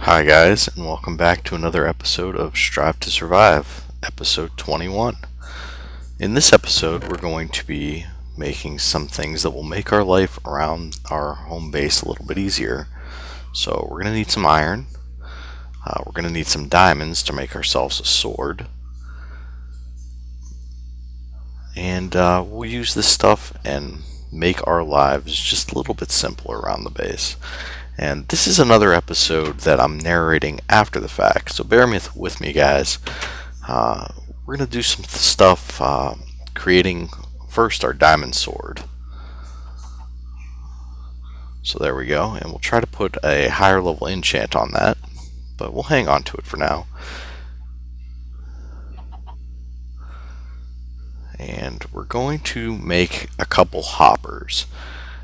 Hi guys, and welcome back to another episode of Strive to Survive, episode 21. In this episode, we're going to be making some things that will make our life around our home base a little bit easier. So we're going to need some iron, we're going to need some diamonds to make ourselves a sword, and we'll use this stuff and make our lives just a little bit simpler around the base. And this is another episode that I'm narrating after the fact, so bear with me, guys. We're going to do some stuff creating first our diamond sword. So there we go, and we'll try to put a higher level enchant on that, but we'll hang on to it for now. And we're going to make a couple hoppers.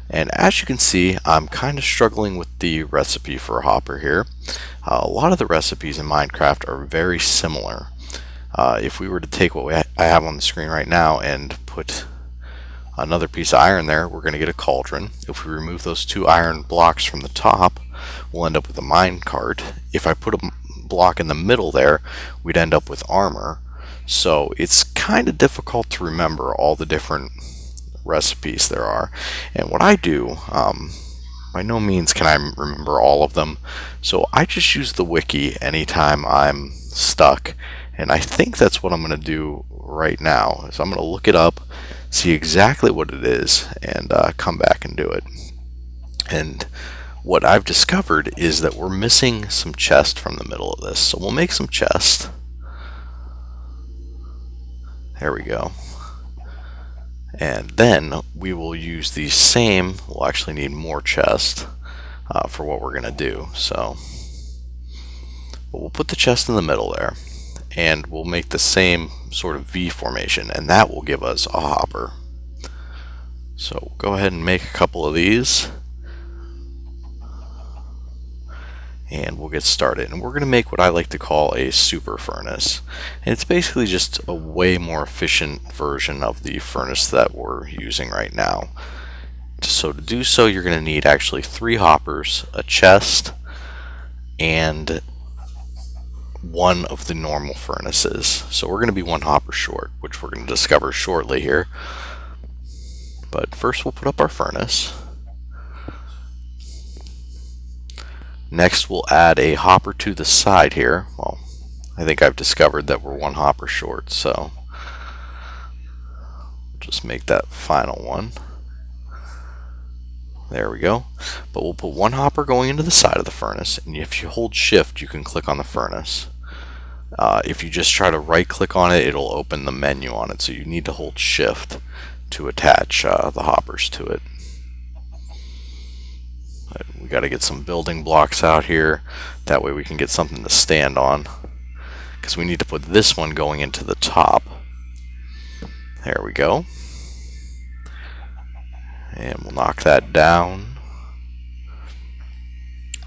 And as you can see, I'm kind of struggling with the recipe for a hopper here. A lot of the recipes in Minecraft are very similar. If we were to take what I have on the screen right now and put another piece of iron there, we're going to get a cauldron. If we remove those two iron blocks from the top, we'll end up with a mine cart. If I put a block in the middle there, we'd end up with armor. So it's kind of difficult to remember all the different recipes there are. And what I do, by no means can I remember all of them, so I just use the wiki anytime I'm stuck, and I think that's what I'm going to do right now. So I'm going to look it up, see exactly what it is, and come back and do it. And what I've discovered is that we're missing some chest from the middle of this, so we'll make some chest. There we go. And then we will use the same, we'll actually need more chest for what we're going to do. But we'll put the chest in the middle there, and we'll make the same sort of V formation, and that will give us a hopper. So we'll go ahead and make a couple of these, and we'll get started. And we're going to make what I like to call a super furnace, and it's basically just a way more efficient version of the furnace that we're using right now. So to do so, you're going to need actually 3 hoppers, a chest, and one of the normal furnaces. So we're going to be 1 hopper short, which we're going to discover shortly here. But first we'll put up our furnace. Next, we'll add a hopper to the side here. Well, I think I've discovered that we're 1 hopper short, so just make that final one. There we go. But we'll put 1 hopper going into the side of the furnace, and if you hold shift, you can click on the furnace. If you just try to right click on it, it'll open the menu on it, so you need to hold shift to attach the hoppers to it. We got to get some building blocks out here, that way we can get something to stand on, because we need to put this one going into the top. There we go. And we'll knock that down.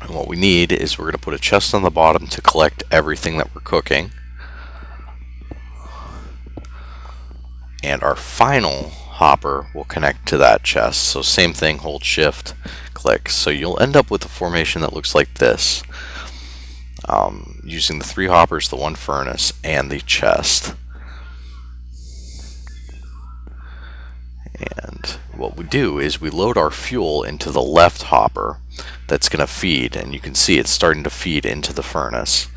And what we need is we're going to put a chest on the bottom to collect everything that we're cooking. And our final hopper will connect to that chest. So same thing, hold shift, click. So you'll end up with a formation that looks like this, using the 3 hoppers, the 1 furnace, and the chest. And what we do is we load our fuel into the left hopper that's going to feed, and you can see it's starting to feed into the furnace.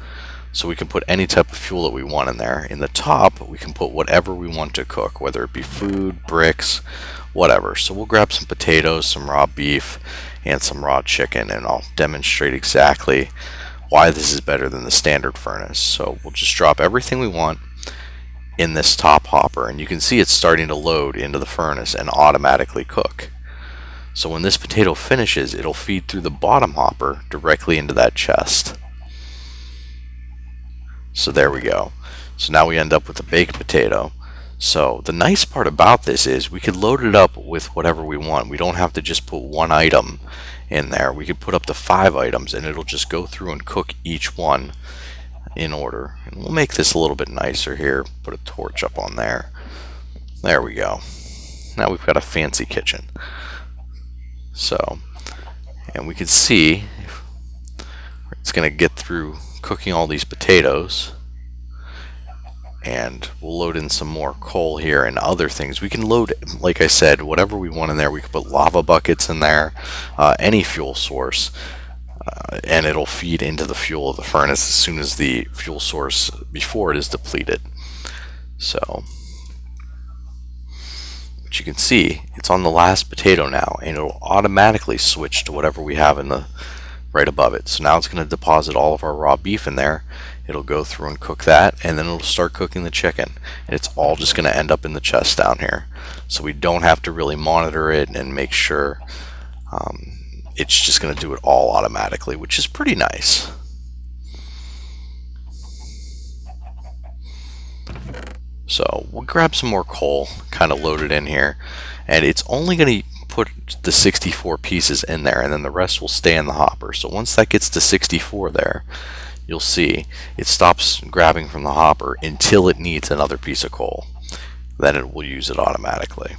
So we can put any type of fuel that we want in there. In the top, we can put whatever we want to cook, whether it be food, bricks, whatever. So we'll grab some potatoes, some raw beef, and some raw chicken, and I'll demonstrate exactly why this is better than the standard furnace. So we'll just drop everything we want in this top hopper, and you can see it's starting to load into the furnace and automatically cook. So when this potato finishes, it'll feed through the bottom hopper directly into that chest. So there we go. So now we end up with a baked potato. So the nice part about this is we could load it up with whatever we want. We don't have to just put 1 item in there. We could put up to 5 items, and it'll just go through and cook each one in order. And we'll make this a little bit nicer here. Put a torch up on there. There we go. Now we've got a fancy kitchen. So, and we can see It's going to get through cooking all these potatoes, and we'll load in some more coal here and other things. We can load, like I said, whatever we want in there. We can put lava buckets in there, any fuel source, and it'll feed into the fuel of the furnace as soon as the fuel source before it is depleted. So, but you can see it's on the last potato now, and it'll automatically switch to whatever we have in the right above it. So now it's going to deposit all of our raw beef in there. It'll go through and cook that, and then it'll start cooking the chicken. And it's all just going to end up in the chest down here. So we don't have to really monitor it and make sure. It's just going to do it all automatically, which is pretty nice. So we'll grab some more coal, kind of load it in here, and it's only going to put the 64 pieces in there, and then the rest will stay in the hopper. So once that gets to 64 there, you'll see it stops grabbing from the hopper until it needs another piece of coal. Then it will use it automatically.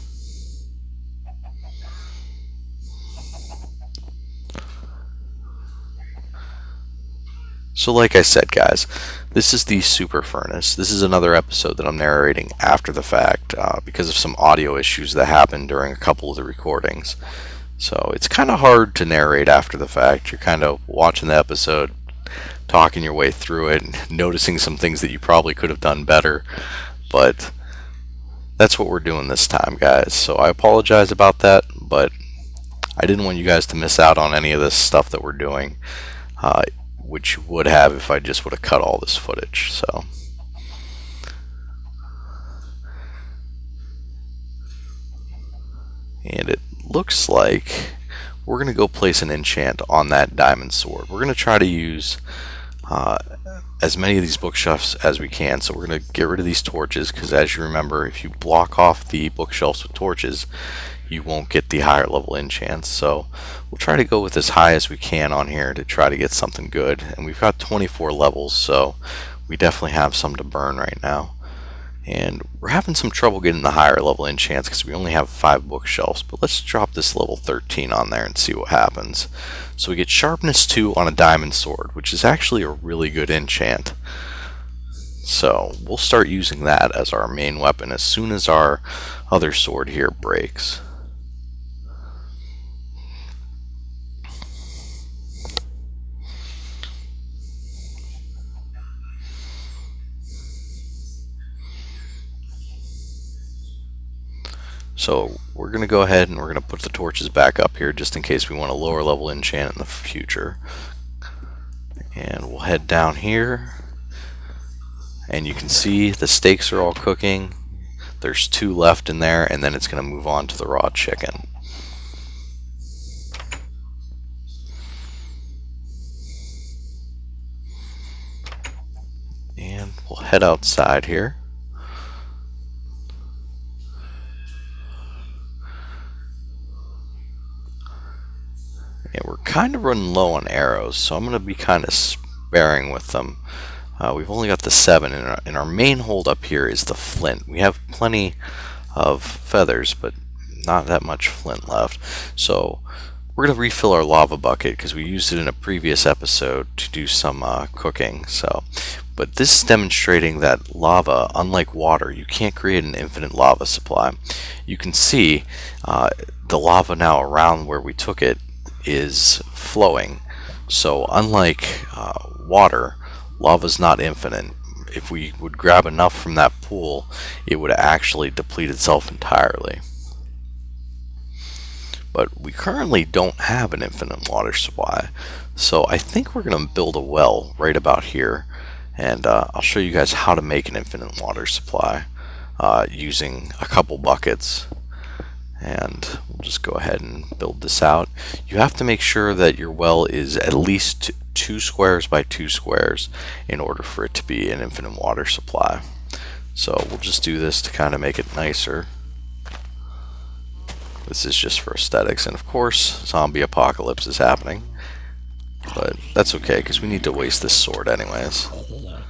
So like I said, guys, this is the super furnace. This is another episode that I'm narrating after the fact because of some audio issues that happened during a couple of the recordings. So it's kind of hard to narrate after the fact. You're kind of watching the episode, talking your way through it, and noticing some things that you probably could have done better. But that's what we're doing this time, guys. So I apologize about that, but I didn't want you guys to miss out on any of this stuff that we're doing. Which you would have if I just would have cut all this footage. So and it looks like we're going to go place an enchant on that diamond sword. We're going to try to use as many of these bookshelves as we can. So we're going to get rid of these torches, because as you remember, if you block off the bookshelves with torches, you won't get the higher level enchants. So we'll try to go with as high as we can on here to try to get something good. And we've got 24 levels, so we definitely have some to burn right now. And we're having some trouble getting the higher level enchants because we only have 5 bookshelves. But let's drop this level 13 on there and see what happens. So we get sharpness 2 on a diamond sword, which is actually a really good enchant. So we'll start using that as our main weapon as soon as our other sword here breaks. So we're going to go ahead and we're going to put the torches back up here just in case we want a lower level enchant in the future. And we'll head down here, and you can see the steaks are all cooking. There's 2 left in there, and then it's going to move on to the raw chicken. And we'll head outside here. And we're kind of running low on arrows, so I'm going to be kind of sparing with them. We've only got the 7, and our main hold up here is the flint. We have plenty of feathers, but not that much flint left. So we're going to refill our lava bucket because we used it in a previous episode to do some cooking. But this is demonstrating that lava, unlike water, you can't create an infinite lava supply. You can see the lava now around where we took it is flowing. So unlike water, lava's not infinite. If we would grab enough from that pool, it would actually deplete itself entirely. But we currently don't have an infinite water supply, so I think we're going to build a well right about here, and I'll show you guys how to make an infinite water supply using a couple buckets. And we'll just go ahead and build this out. You have to make sure that your well is at least 2 squares by 2 squares in order for it to be an infinite water supply. So we'll just do this to kind of make it nicer. This is just for aesthetics, and of course zombie apocalypse is happening, but that's okay because we need to waste this sword anyways. We'll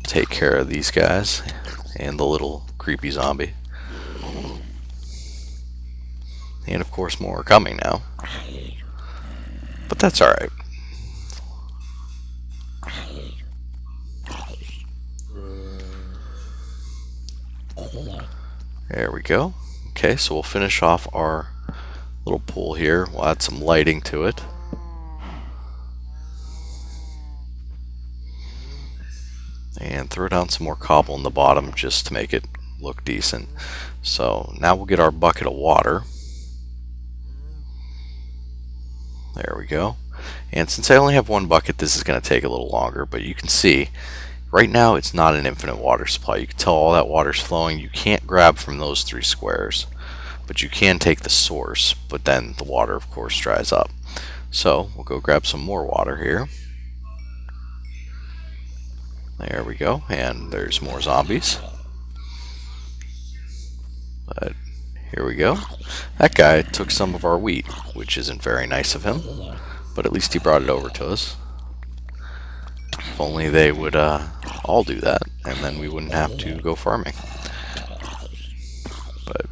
take care of these guys and the little creepy zombie. And of course more are coming now. But that's alright. There we go. Okay, so we'll finish off our little pool here. We'll add some lighting to it. And throw down some more cobble in the bottom just to make it look decent. So now we'll get our bucket of water. There we go. And since I only have one bucket, this is going to take a little longer, but you can see right now it's not an infinite water supply. You can tell all that water's flowing. You can't grab from those 3 squares, but you can take the source, but then the water of course dries up. So we'll go grab some more water here. There we go, and there's more zombies. But here we go. That guy took some of our wheat, which isn't very nice of him, but at least he brought it over to us. If only they would all do that, and then we wouldn't have to go farming. But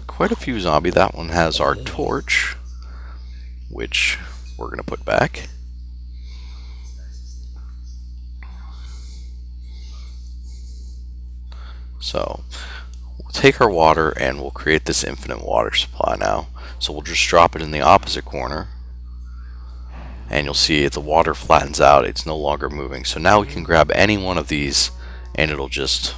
quite a few zombie. That one has our torch, which we're going to put back. So we'll take our water and we'll create this infinite water supply now. So we'll just drop it in the opposite corner, and you'll see the water flattens out. It's no longer moving. So now we can grab any one of these and it'll just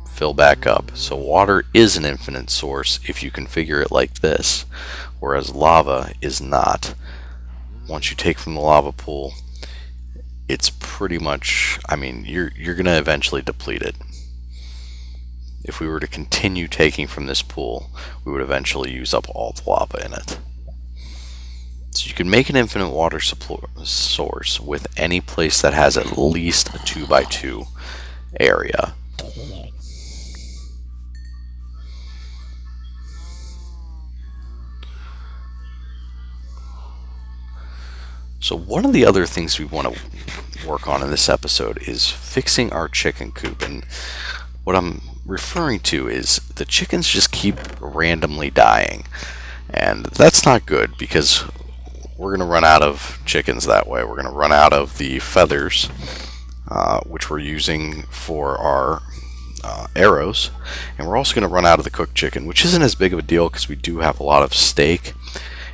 fill back up. So water is an infinite source if you configure it like this, whereas lava is not. Once you take from the lava pool, it's pretty much, I mean, you're going to eventually deplete it. If we were to continue taking from this pool, we would eventually use up all the lava in it. So you can make an infinite water source with any place that has at least a 2x2 area. So one of the other things we want to work on in this episode is fixing our chicken coop. And what I'm referring to is the chickens just keep randomly dying, and that's not good because we're going to run out of chickens that way. We're going to run out of the feathers, which we're using for our arrows, and we're also going to run out of the cooked chicken, which isn't as big of a deal because we do have a lot of steak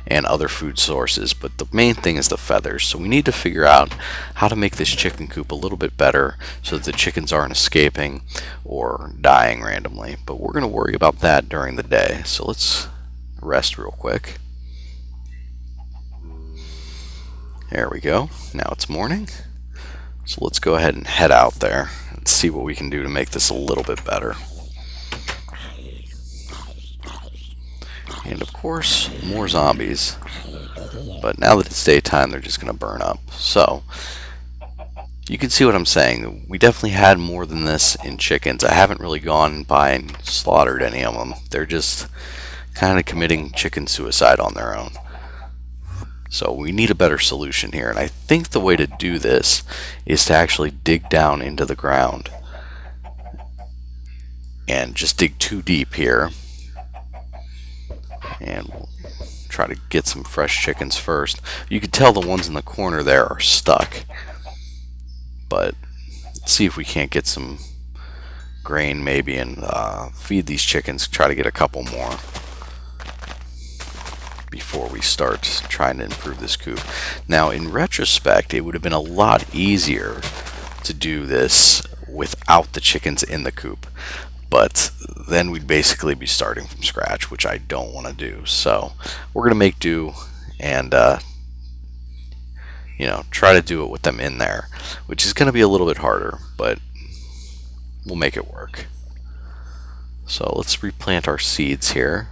and other food sources, but the main thing is the feathers. So we need to figure out how to make this chicken coop a little bit better so that the chickens aren't escaping or dying randomly. But we're going to worry about that during the day. So let's rest real quick. There we go. Now it's morning. So let's go ahead and head out there and see what we can do to make this a little bit better. And of course, more zombies. But now that it's daytime, they're just going to burn up. So, you can see what I'm saying. We definitely had more than this in chickens. I haven't really gone by and slaughtered any of them. They're just kind of committing chicken suicide on their own. So we need a better solution here. And I think the way to do this is to actually dig down into the ground. And just dig too deep here. And we'll try to get some fresh chickens first. You can tell the ones in the corner there are stuck. But let's see if we can't get some grain maybe and feed these chickens, try to get a couple more before we start trying to improve this coop. Now in retrospect, it would have been a lot easier to do this without the chickens in the coop. But then we'd basically be starting from scratch, which I don't want to do. So we're going to make do and try to do it with them in there, which is going to be a little bit harder, but we'll make it work. So let's replant our seeds here.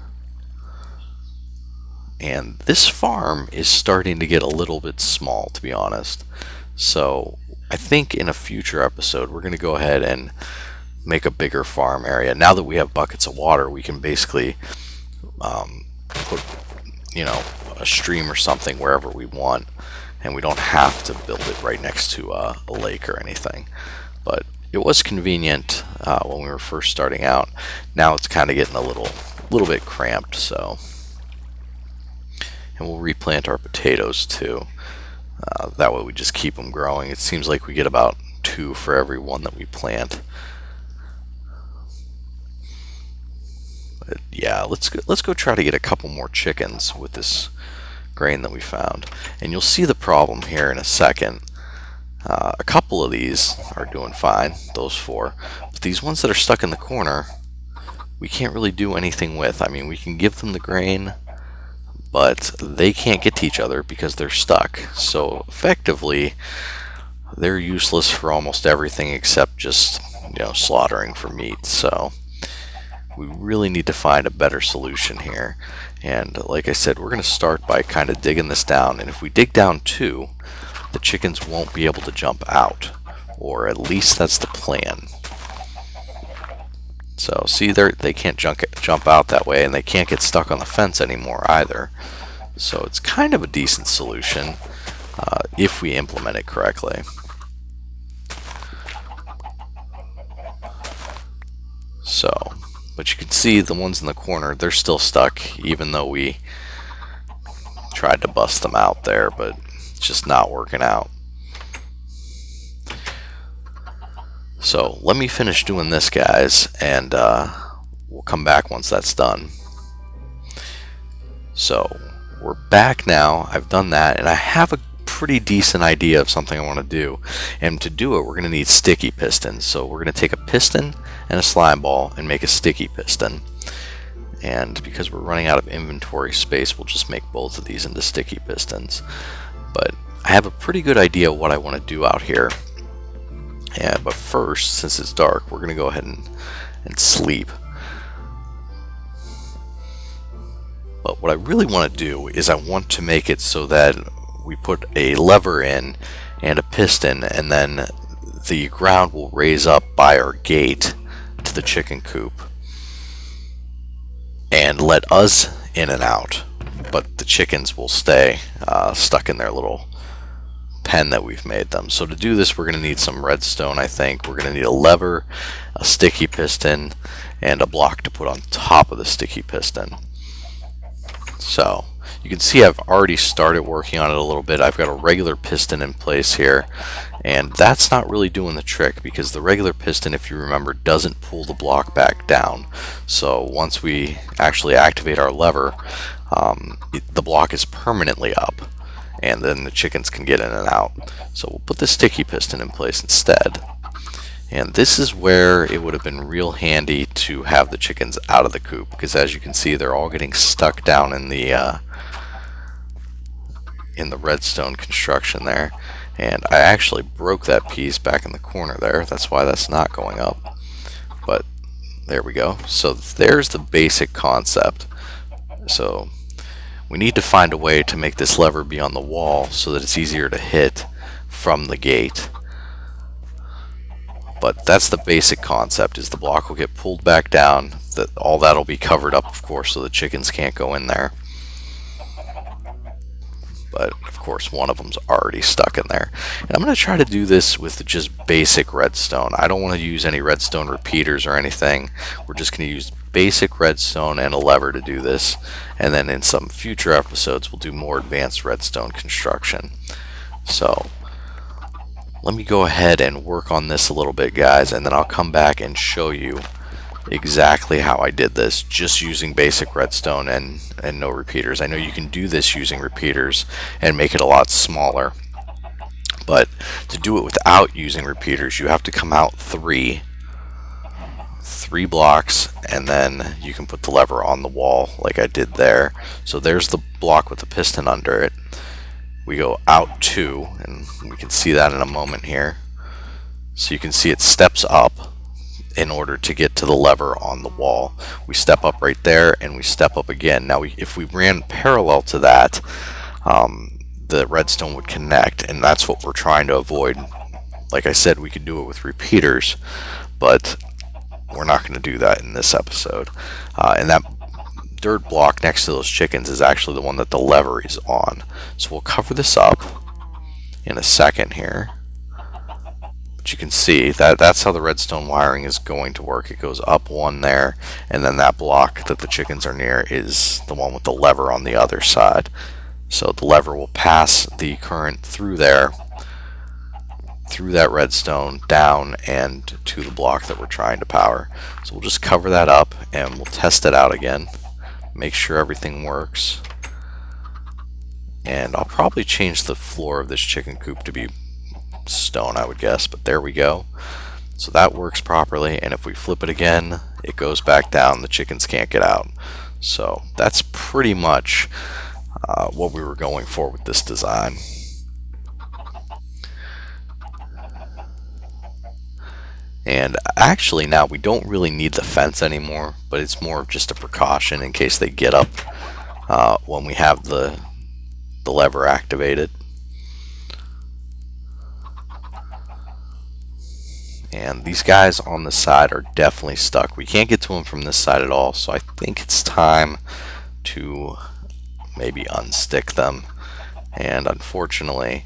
And this farm is starting to get a little bit small, to be honest. So I think in a future episode, we're going to go ahead and make a bigger farm area. Now that we have buckets of water, we can basically put a stream or something wherever we want, and we don't have to build it right next to a lake or anything. But it was convenient when we were first starting out. Now it's kind of getting a little bit cramped. So, and we'll replant our potatoes too. That way we just keep them growing. It seems like we get about 2 for every one that we plant. Yeah, let's go try to get a couple more chickens with this grain that we found, and you'll see the problem here in a second. A couple of these are doing fine, those four, but these ones that are stuck in the corner, we can't really do anything with. I mean, we can give them the grain, but they can't get to each other because they're stuck. So effectively, they're useless for almost everything except just, slaughtering for meat. So we really need to find a better solution here. And like I said, we're going to start by kind of digging this down. And if we dig down too, the chickens won't be able to jump out. Or at least that's the plan. So see, they can't jump out that way, and they can't get stuck on the fence anymore either. So it's kind of a decent solution if we implement it correctly. So, but you can see the ones in the corner, they're still stuck, even though we tried to bust them out there, but it's just not working out. So let me finish doing this, guys, and we'll come back once that's done. So we're back now. I've done that, and I have a pretty decent idea of something I want to do. And to do it, we're going to need sticky pistons. So we're going to take a piston and a slime ball and make a sticky piston. And because we're running out of inventory space, we'll just make both of these into sticky pistons. But I have a pretty good idea what I want to do out here. But first, since it's dark, we're going to go ahead and sleep. But what I really want to do is I want to make it so that we put a lever in and a piston, and then the ground will raise up by our gate to the chicken coop and let us in and out. But the chickens will stay stuck in their little pen that we've made them. So to do this, we're going to need some redstone. I think we're going to need a lever, a sticky piston, and a block to put on top of the sticky piston. So you can see I've already started working on it a little bit. I've got a regular piston in place here, and that's not really doing the trick because the regular piston, if you remember, doesn't pull the block back down. So once we actually activate our lever, the block is permanently up, and then the chickens can get in and out. So we'll put the sticky piston in place instead. And this is where it would have been real handy to have the chickens out of the coop, because as you can see, they're all getting stuck down in the redstone construction there. And I actually broke that piece back in the corner there. That's why that's not going up. But there we go. So there's the basic concept. So we need to find a way to make this lever be on the wall so that it's easier to hit from the gate. But that's the basic concept, is the block will get pulled back down, all that'll be covered up, of course, so the chickens can't go in there. But of course one of them's already stuck in there. And I'm going to try to do this with just basic redstone. I don't want to use any redstone repeaters or anything. We're just going to use basic redstone and a lever to do this, and then in some future episodes we'll do more advanced redstone construction. So let me go ahead and work on this a little bit, guys, and then I'll come back and show you exactly how I did this just using basic redstone and no repeaters. I know you can do this using repeaters and make it a lot smaller, but to do it without using repeaters, you have to come out three blocks, and then you can put the lever on the wall like I did there. So there's the block with the piston under it. We go out 2, and we can see that in a moment here. So you can see it steps up in order to get to the lever on the wall. We step up right there, and we step up again. Now if we ran parallel to that, the redstone would connect, and that's what we're trying to avoid. Like I said, we could do it with repeaters, but we're not going to do that in this episode. And that dirt block next to those chickens is actually the one that the lever is on. So we'll cover this up in a second here. But you can see that's how the redstone wiring is going to work. It goes up one there, and then that block that the chickens are near is the one with the lever on the other side. So the lever will pass the current through there, through that redstone down and to the block that we're trying to power. So we'll just cover that up and we'll test it out again, make sure everything works. And I'll probably change the floor of this chicken coop to be stone, I would guess, but there we go. So that works properly, and if we flip it again, it goes back down. The chickens can't get out. So that's pretty much what we were going for with this design. And actually now we don't really need the fence anymore, but it's more of just a precaution in case they get up when we have the lever activated. And these guys on the side are definitely stuck. We can't get to them from this side at all, so I think it's time to maybe unstick them. And unfortunately,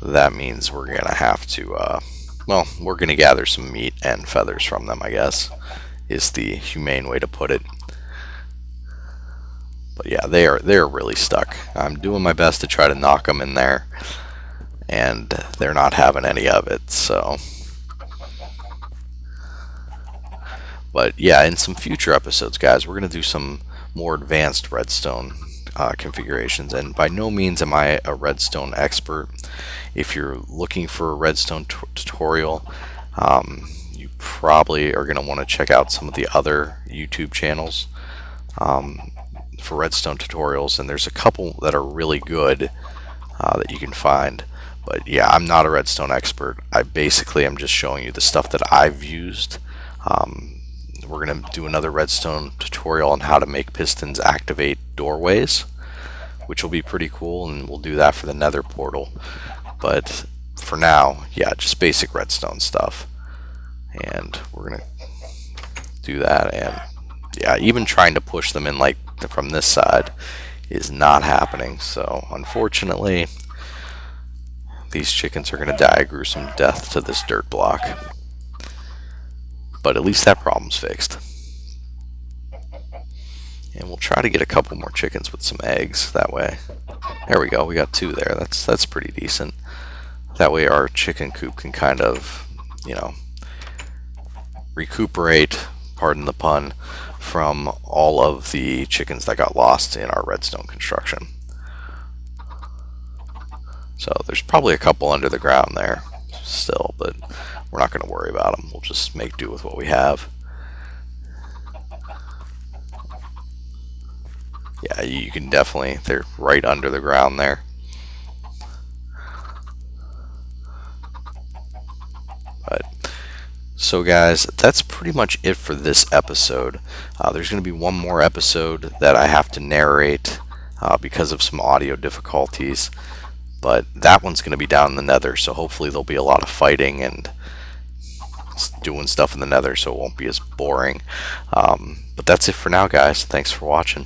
that means we're going to have to, well, we're going to gather some meat and feathers from them, I guess, is the humane way to put it. But yeah, they're really stuck. I'm doing my best to try to knock them in there, and they're not having any of it, so... But yeah, in some future episodes, guys, we're going to do some more advanced redstone configurations. And by no means am I a redstone expert. If you're looking for a redstone tutorial, you probably are going to want to check out some of the other YouTube channels for redstone tutorials. And there's a couple that are really good that you can find. But yeah, I'm not a redstone expert. I basically am just showing you the stuff that I've used. We're going to do another redstone tutorial on how to make pistons activate doorways, which will be pretty cool, and we'll do that for the nether portal. But for now, yeah, just basic redstone stuff. And we're going to do that, and yeah, even trying to push them in like from this side is not happening. So unfortunately, these chickens are going to die a gruesome death to this dirt block. But at least that problem's fixed. And we'll try to get a couple more chickens with some eggs that way. There we go, we got 2 there. That's pretty decent. That way our chicken coop can kind of, you know, recuperate, pardon the pun, from all of the chickens that got lost in our redstone construction. So there's probably a couple under the ground there still, but we're not going to worry about them. We'll just make do with what we have. Yeah, you can definitely, they're right under the ground there. But so guys, that's pretty much it for this episode. There's going to be one more episode that I have to narrate because of some audio difficulties. But that one's going to be down in the nether, so hopefully there'll be a lot of fighting and doing stuff in the nether, so it won't be as boring. But that's it for now, guys. Thanks for watching.